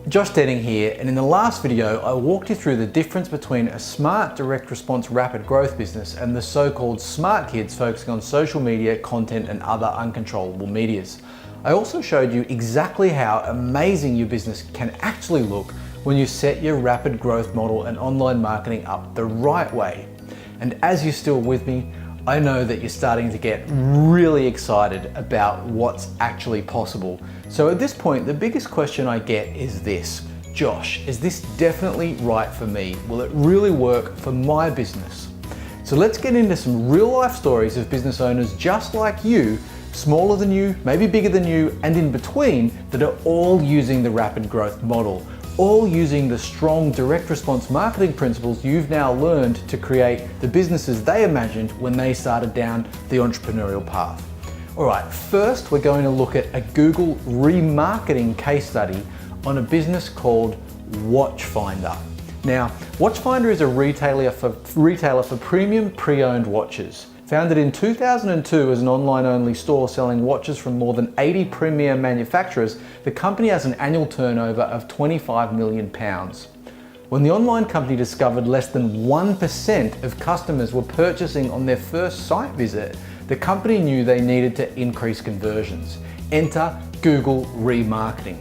Josh Denning here, and in the last video I walked you through the difference between a smart direct response rapid growth business and the so-called smart kids focusing on social media, content and other uncontrollable medias. I also showed you exactly how amazing your business can actually look when you set your rapid growth model and online marketing up the right way. And as you're still with me, I know that you're starting to get really excited about what's actually possible. So at this point, the biggest question I get is this: Josh, is this definitely right for me? Will it really work for my business? So let's get into some real life stories of business owners just like you, smaller than you, maybe bigger than you, and in between, that are all using the rapid growth model, all using the strong direct response marketing principles you've now learned to create the businesses they imagined when they started down the entrepreneurial path. All right, first we're going to look at a Google remarketing case study on a business called Watchfinder. Now, Watchfinder is a retailer for premium pre-owned watches. Founded in 2002 as an online-only store selling watches from more than 80 premier manufacturers, the company has an annual turnover of £25 million. When the online company discovered less than 1% of customers were purchasing on their first site visit, the company knew they needed to increase conversions. Enter Google remarketing.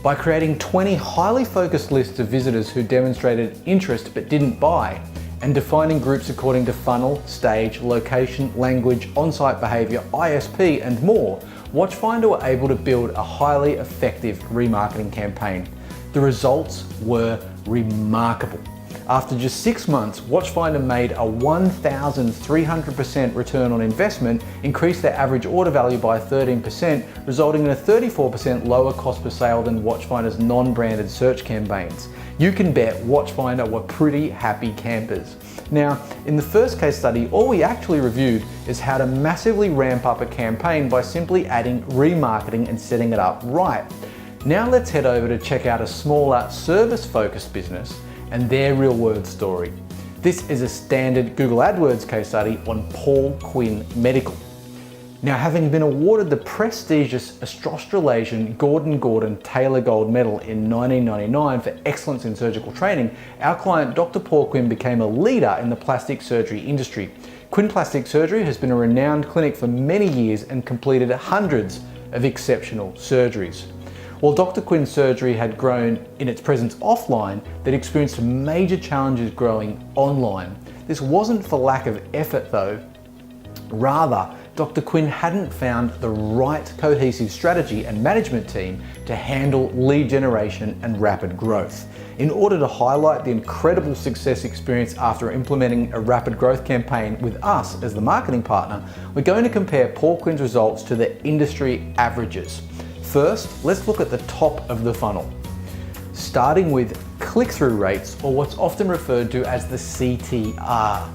By creating 20 highly focused lists of visitors who demonstrated interest but didn't buy, and defining groups according to funnel, stage, location, language, on-site behavior, ISP, and more, Watchfinder were able to build a highly effective remarketing campaign. The results were remarkable. After just 6 months, Watchfinder made a 1,300% return on investment, increased their average order value by 13%, resulting in a 34% lower cost per sale than Watchfinder's non-branded search campaigns. You can bet Watchfinder were pretty happy campers. Now, in the first case study, all we actually reviewed is how to massively ramp up a campaign by simply adding remarketing and setting it up right. Now let's head over to check out a smaller service-focused business and their real-world story. This is a standard Google AdWords case study on Paul Quinn Medical. Now, having been awarded the prestigious Australasian Gordon Taylor Gold Medal in 1999 for excellence in surgical training, our client Dr. Paul Quinn became a leader in the plastic surgery industry. Quinn Plastic Surgery has been a renowned clinic for many years and completed hundreds of exceptional surgeries. While Dr. Quinn's surgery had grown in its presence offline, they'd experienced major challenges growing online. This wasn't for lack of effort though. Rather, Dr. Quinn hadn't found the right cohesive strategy and management team to handle lead generation and rapid growth. In order to highlight the incredible success experience after implementing a rapid growth campaign with us as the marketing partner, we're going to compare Paul Quinn's results to the industry averages. First, let's look at the top of the funnel, starting with click-through rates, or what's often referred to as the CTR.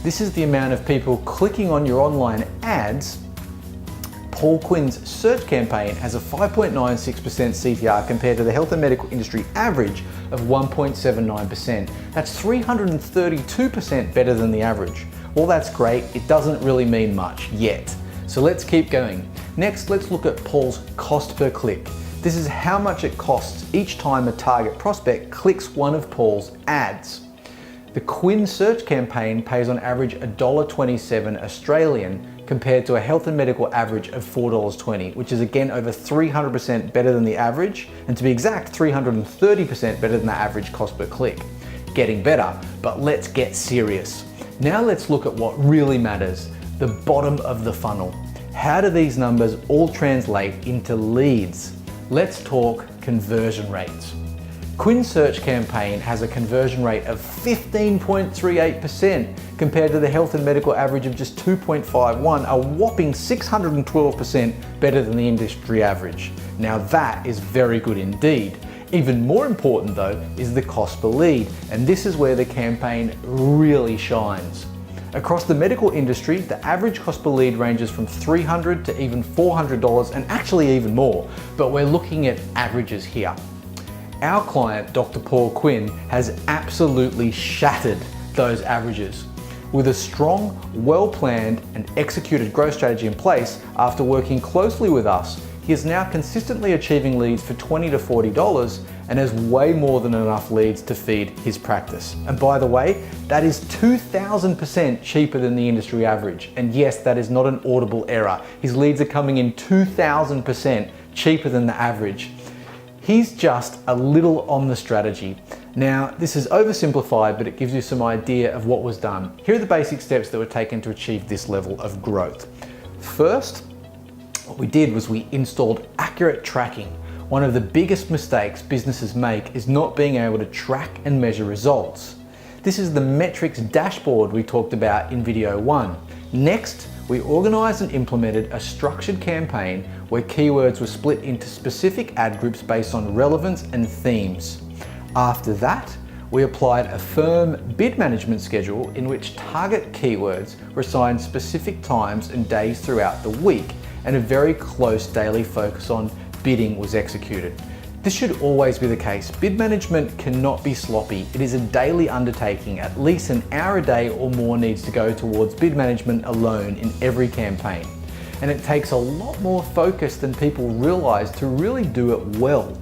This is the amount of people clicking on your online ads. Paul Quinn's search campaign has a 5.96% CTR compared to the health and medical industry average of 1.79%. That's 332% better than the average. Well, that's great. It doesn't really mean much yet. So let's keep going. Next, let's look at Paul's cost per click. This is how much it costs each time a target prospect clicks one of Paul's ads. The Quinn search campaign pays on average $1.27 Australian compared to a health and medical average of $4.20, which is again over 300% better than the average, and to be exact, 330% better than the average cost per click. Getting better, but let's get serious. Now let's look at what really matters, the bottom of the funnel. How do these numbers all translate into leads? Let's talk conversion rates. Quinn's search campaign has a conversion rate of 15.38% compared to the health and medical average of just 2.51, a whopping 612% better than the industry average. Now that is very good indeed. Even more important though is the cost per lead, and this is where the campaign really shines. Across the medical industry, the average cost per lead ranges from $300 to even $400, and actually even more, but we're looking at averages here. Our client, Dr. Paul Quinn, has absolutely shattered those averages. With a strong, well-planned and executed growth strategy in place, after working closely with us, he is now consistently achieving leads for $20 to $40 and has way more than enough leads to feed his practice. And by the way, that is 2,000% cheaper than the industry average. And yes, that is not an audible error. His leads are coming in 2,000% cheaper than the average. He's just a little on the strategy. Now, this is oversimplified, but it gives you some idea of what was done. Here are the basic steps that were taken to achieve this level of growth. First, what we did was we installed accurate tracking. One of the biggest mistakes businesses make is not being able to track and measure results. This is the metrics dashboard we talked about in video 1. Next, we organized and implemented a structured campaign where keywords were split into specific ad groups based on relevance and themes. After that, we applied a firm bid management schedule in which target keywords were assigned specific times and days throughout the week, and a very close daily focus on bidding was executed. This should always be the case. Bid management cannot be sloppy. It is a daily undertaking. At least an hour a day or more needs to go towards bid management alone in every campaign. And it takes a lot more focus than people realize to really do it well.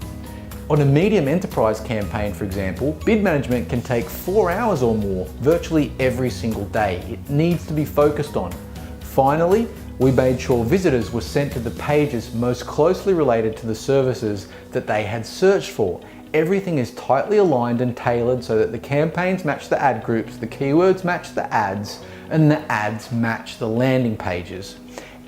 On a medium enterprise campaign, for example, bid management can take 4 hours or more virtually every single day. It needs to be focused on. Finally, we made sure visitors were sent to the pages most closely related to the services that they had searched for. Everything is tightly aligned and tailored so that the campaigns match the ad groups, the keywords match the ads, and the ads match the landing pages.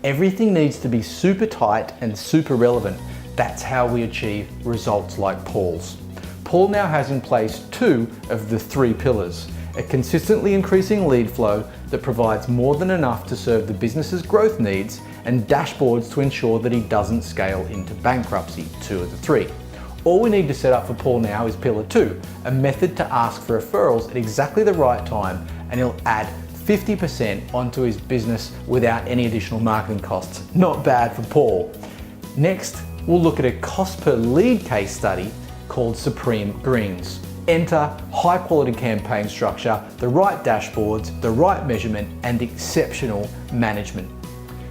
Everything needs to be super tight and super relevant. That's how we achieve results like Paul's. Paul now has in place 2 of the 3 pillars. A consistently increasing lead flow that provides more than enough to serve the business's growth needs, and dashboards to ensure that he doesn't scale into bankruptcy, 2 of the 3. All we need to set up for Paul now is pillar 2, a method to ask for referrals at exactly the right time, and he'll add 50% onto his business without any additional marketing costs. Not bad for Paul. Next, we'll look at a cost per lead case study called Supreme Greens. Enter high quality campaign structure, the right dashboards, the right measurement, and exceptional management.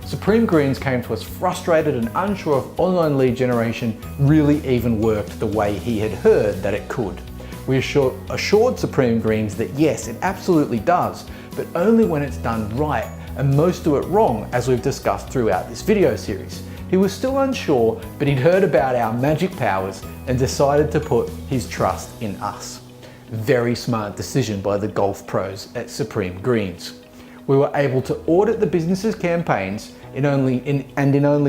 Supreme Greens came to us frustrated and unsure if online lead generation really even worked the way he had heard that it could. We assured Supreme Greens that yes, it absolutely does, but only when it's done right, and most do it wrong, as we've discussed throughout this video series. He was still unsure, but he'd heard about our magic powers and decided to put his trust in us. Very smart decision by the golf pros at Supreme Greens. We were able to audit the business's campaigns in only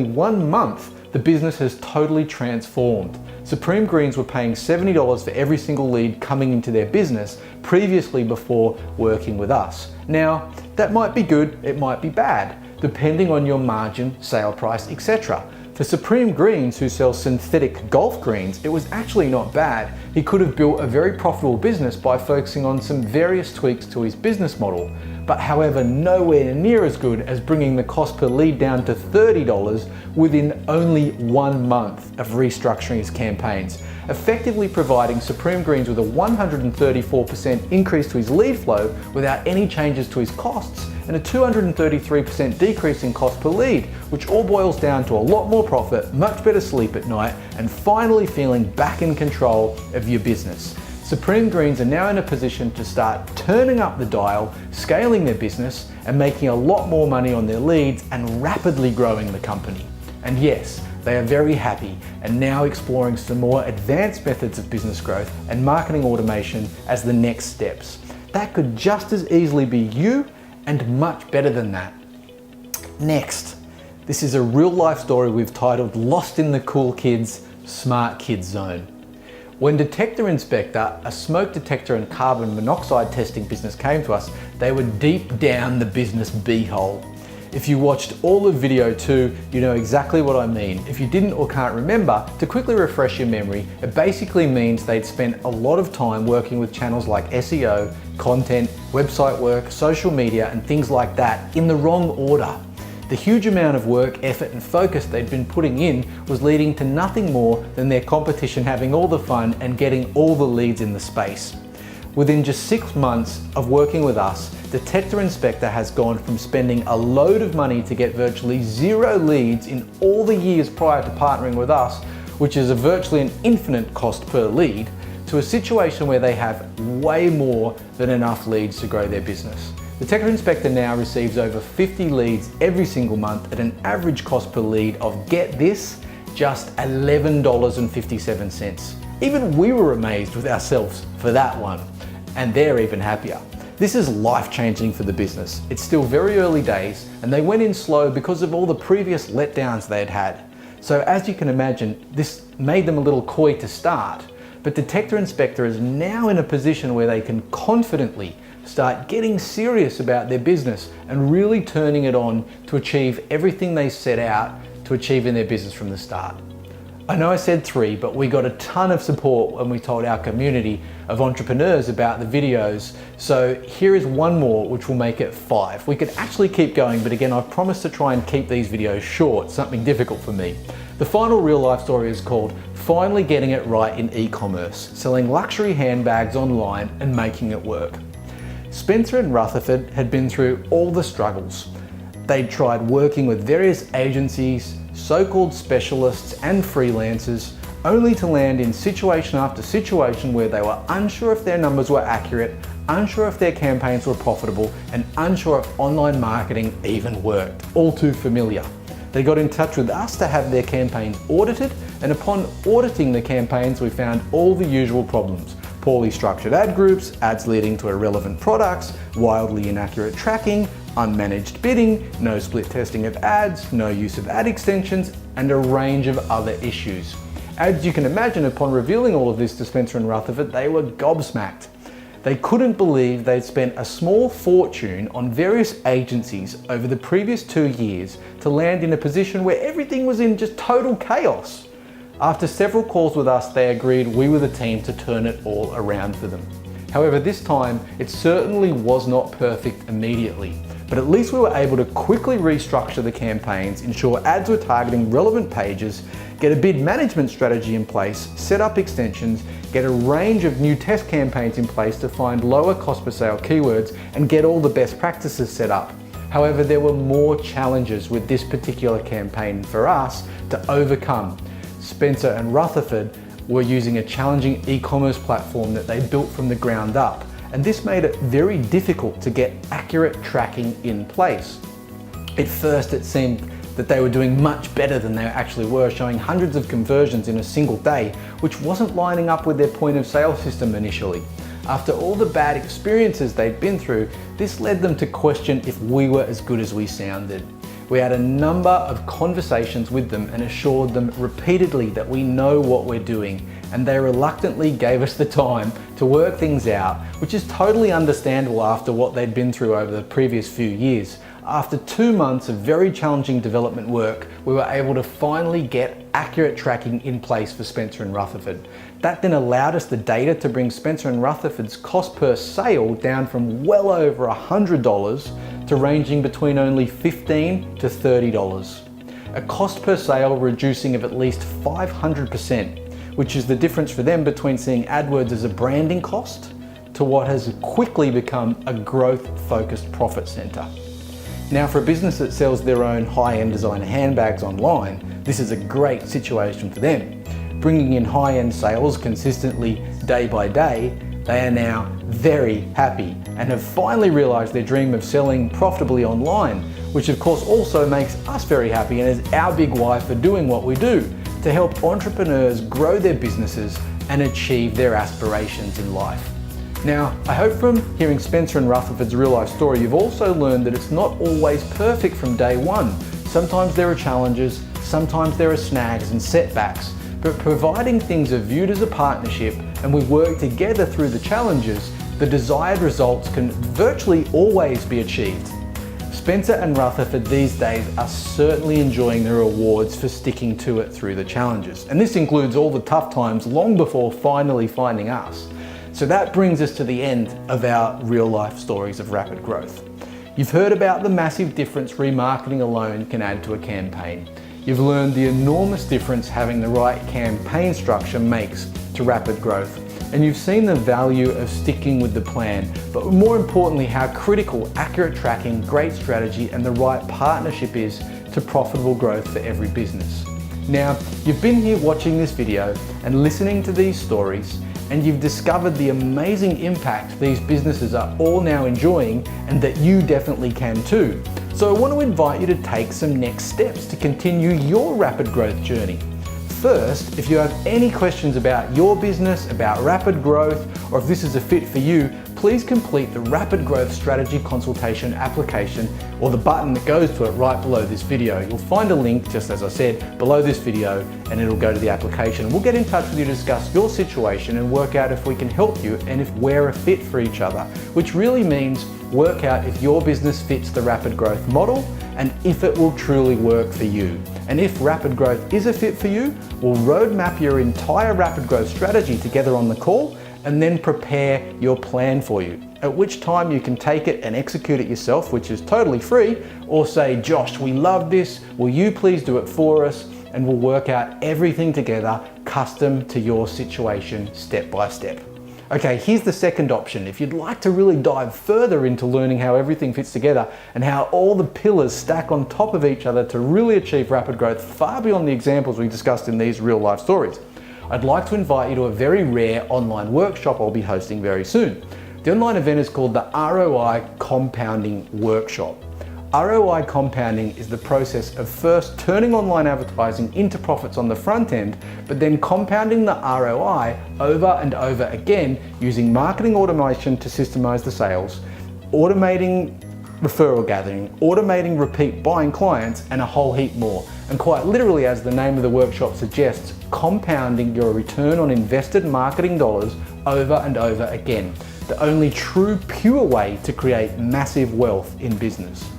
1 month. The business has totally transformed. Supreme Greens were paying $70 for every single lead coming into their business previously before working with us. Now, that might be good, it might be bad, depending on your margin, sale price, etc. For Supreme Greens, who sells synthetic golf greens, it was actually not bad. He could have built a very profitable business by focusing on some various tweaks to his business model, but however, nowhere near as good as bringing the cost per lead down to $30 within only 1 month of restructuring his campaigns, effectively providing Supreme Greens with a 134% increase to his lead flow without any changes to his costs, and a 233% decrease in cost per lead, which all boils down to a lot more profit, much better sleep at night, and finally feeling back in control of your business. Supreme Greens are now in a position to start turning up the dial, scaling their business, and making a lot more money on their leads and rapidly growing the company. And yes, they are very happy and now exploring some more advanced methods of business growth and marketing automation as the next steps. That could just as easily be you, and much better than that. Next, this is a real life story we've titled Lost in the Cool Kids, Smart Kids Zone. When Detector Inspector, a smoke detector and carbon monoxide testing business came to us, they were deep down the business beehole. If you watched all of video 2, you know exactly what I mean. If you didn't or can't remember, to quickly refresh your memory, it basically means they'd spent a lot of time working with channels like SEO, content, website work, social media, and things like that in the wrong order. The huge amount of work, effort, and focus they'd been putting in was leading to nothing more than their competition having all the fun and getting all the leads in the space. Within just 6 months of working with us, Detector Inspector has gone from spending a load of money to get virtually 0 leads in all the years prior to partnering with us, which is virtually an infinite cost per lead, to a situation where they have way more than enough leads to grow their business. Detector Inspector now receives over 50 leads every single month at an average cost per lead of, get this, just $11.57. Even we were amazed with ourselves for that one, and they're even happier. This is life-changing for the business. It's still very early days, and they went in slow because of all the previous letdowns they had had. So as you can imagine, this made them a little coy to start, but Detector Inspector is now in a position where they can confidently start getting serious about their business and really turning it on to achieve everything they set out to achieve in their business from the start. I know I said 3, but we got a ton of support when we told our community of entrepreneurs about the videos. So here is one more, which will make it 5. We could actually keep going, but again, I've promised to try and keep these videos short, something difficult for me. The final real life story is called Finally Getting It Right in E-commerce, selling luxury handbags online and making it work. Spencer and Rutherford had been through all the struggles. They'd tried working with various agencies, so-called specialists and freelancers, only to land in situation after situation where they were unsure if their numbers were accurate, unsure if their campaigns were profitable, and unsure if online marketing even worked. All too familiar. They got in touch with us to have their campaigns audited, and upon auditing the campaigns, we found all the usual problems. Poorly structured ad groups, ads leading to irrelevant products, wildly inaccurate tracking, unmanaged bidding, no split testing of ads, no use of ad extensions, and a range of other issues. As you can imagine, upon revealing all of this to Spencer and Rutherford, they were gobsmacked. They couldn't believe they'd spent a small fortune on various agencies over the previous 2 years to land in a position where everything was in just total chaos. After several calls with us, they agreed we were the team to turn it all around for them. However, this time, it certainly was not perfect immediately, but at least we were able to quickly restructure the campaigns, ensure ads were targeting relevant pages, get a bid management strategy in place, set up extensions, get a range of new test campaigns in place to find lower cost per sale keywords, and get all the best practices set up. However, there were more challenges with this particular campaign for us to overcome. Spencer and Rutherford were using a challenging e-commerce platform that they built from the ground up, and this made it very difficult to get accurate tracking in place. At first, it seemed that they were doing much better than they actually were, showing hundreds of conversions in a single day, which wasn't lining up with their point of sale system initially. After all the bad experiences they'd been through, this led them to question if we were as good as we sounded. We had a number of conversations with them and assured them repeatedly that we know what we're doing, and they reluctantly gave us the time to work things out, which is totally understandable after what they'd been through over the previous few years. After 2 months of very challenging development work, we were able to finally get accurate tracking in place for Spencer and Rutherford. That then allowed us the data to bring Spencer and Rutherford's cost per sale down from well over $100 to ranging between only $15 to $30. A cost per sale reducing of at least 500%, which is the difference for them between seeing AdWords as a branding cost to what has quickly become a growth-focused profit center. Now, for a business that sells their own high-end designer handbags online, this is a great situation for them. Bringing in high-end sales consistently day by day, they are now very happy and have finally realized their dream of selling profitably online, which of course also makes us very happy and is our big why for doing what we do, to help entrepreneurs grow their businesses and achieve their aspirations in life. Now, I hope from hearing Spencer and Rutherford's real life story, you've also learned that it's not always perfect from day one. Sometimes there are challenges, sometimes there are snags and setbacks, but providing things are viewed as a partnership and we work together through the challenges, the desired results can virtually always be achieved. Spencer and Rutherford these days are certainly enjoying the rewards for sticking to it through the challenges. And this includes all the tough times long before finally finding us. So that brings us to the end of our real life stories of rapid growth. You've heard about the massive difference remarketing alone can add to a campaign. You've learned the enormous difference having the right campaign structure makes to rapid growth. and you've seen the value of sticking with the plan, but more importantly, how critical accurate tracking, great strategy, and the right partnership is to profitable growth for every business. Now, you've been here watching this video and listening to these stories, and you've discovered the amazing impact these businesses are all now enjoying, and that you definitely can too. So I want to invite you to take some next steps to continue your rapid growth journey. First, if you have any questions about your business, about rapid growth, or if this is a fit for you, please complete the Rapid Growth Strategy Consultation application, or the button that goes to it right below this video. You'll find a link, just as I said, below this video, and it'll go to the application. We'll get in touch with you to discuss your situation and work out if we can help you and if we're a fit for each other, which really means work out if your business fits the rapid growth model and if it will truly work for you. And if rapid growth is a fit for you, we'll roadmap your entire rapid growth strategy together on the call and then prepare your plan for you. At which time you can take it and execute it yourself, which is totally free, or say, Josh, we love this, will you please do it for us? And we'll work out everything together, custom to your situation, step by step. Okay, here's the second option. If you'd like to really dive further into learning how everything fits together and how all the pillars stack on top of each other to really achieve rapid growth far beyond the examples we discussed in these real life stories, I'd like to invite you to a very rare online workshop I'll be hosting very soon. The online event is called the ROI Compounding Workshop. ROI compounding is the process of first turning online advertising into profits on the front end, but then compounding the ROI over and over again using marketing automation to systemize the sales, automating referral gathering, automating repeat buying clients, and a whole heap more. And quite literally, as the name of the workshop suggests, compounding your return on invested marketing dollars over and over again. The only true, pure way to create massive wealth in business.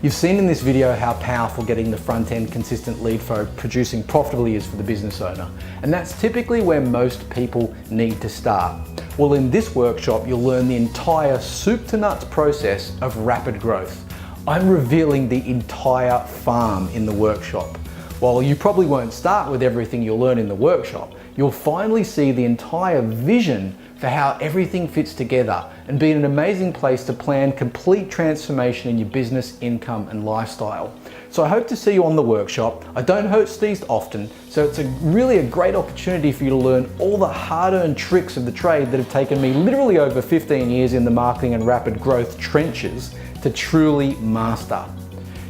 You've seen in this video how powerful getting the front end consistent lead flow producing profitably is for the business owner. And that's typically where most people need to start. Well, in this workshop, you'll learn the entire soup to nuts process of rapid growth. I'm revealing the entire farm in the workshop. While you probably won't start with everything you'll learn in the workshop, you'll finally see the entire vision for how everything fits together and be an amazing place to plan complete transformation in your business, income, and lifestyle. So I hope to see you on the workshop. I don't host these often, so it's really a great opportunity for you to learn all the hard-earned tricks of the trade that have taken me literally over 15 years in the marketing and rapid growth trenches to truly master.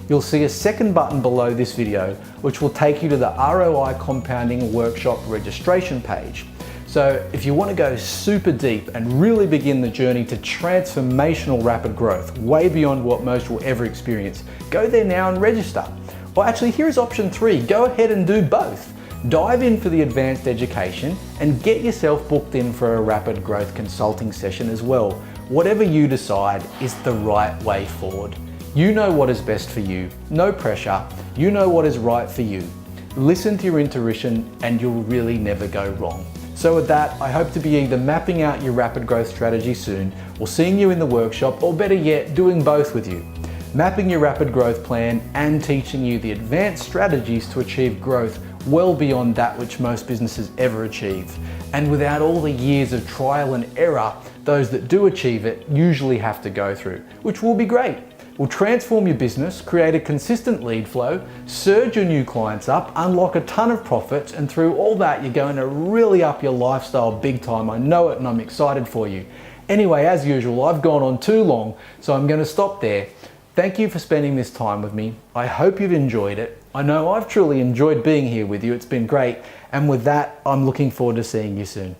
You'll see a second button below this video, which will take you to the ROI Compounding Workshop registration page. So if you want to go super deep and really begin the journey to transformational rapid growth, way beyond what most will ever experience, go there now and register. Well, actually, here's option 3. Go ahead and do both. Dive in for the advanced education and get yourself booked in for a rapid growth consulting session as well. Whatever you decide is the right way forward. You know what is best for you. No pressure. You know what is right for you. Listen to your intuition and you'll really never go wrong. So with that, I hope to be either mapping out your rapid growth strategy soon, or seeing you in the workshop, or better yet, doing both with you. Mapping your rapid growth plan and teaching you the advanced strategies to achieve growth well beyond that which most businesses ever achieve. And without all the years of trial and error those that do achieve it usually have to go through, which will be great. Will transform your business, create a consistent lead flow, surge your new clients up, unlock a ton of profits, and through all that, you're going to really up your lifestyle big time. I know it and I'm excited for you. Anyway, as usual, I've gone on too long, so I'm going to stop there. Thank you for spending this time with me. I hope you've enjoyed it. I know I've truly enjoyed being here with you. It's been great. And with that, I'm looking forward to seeing you soon.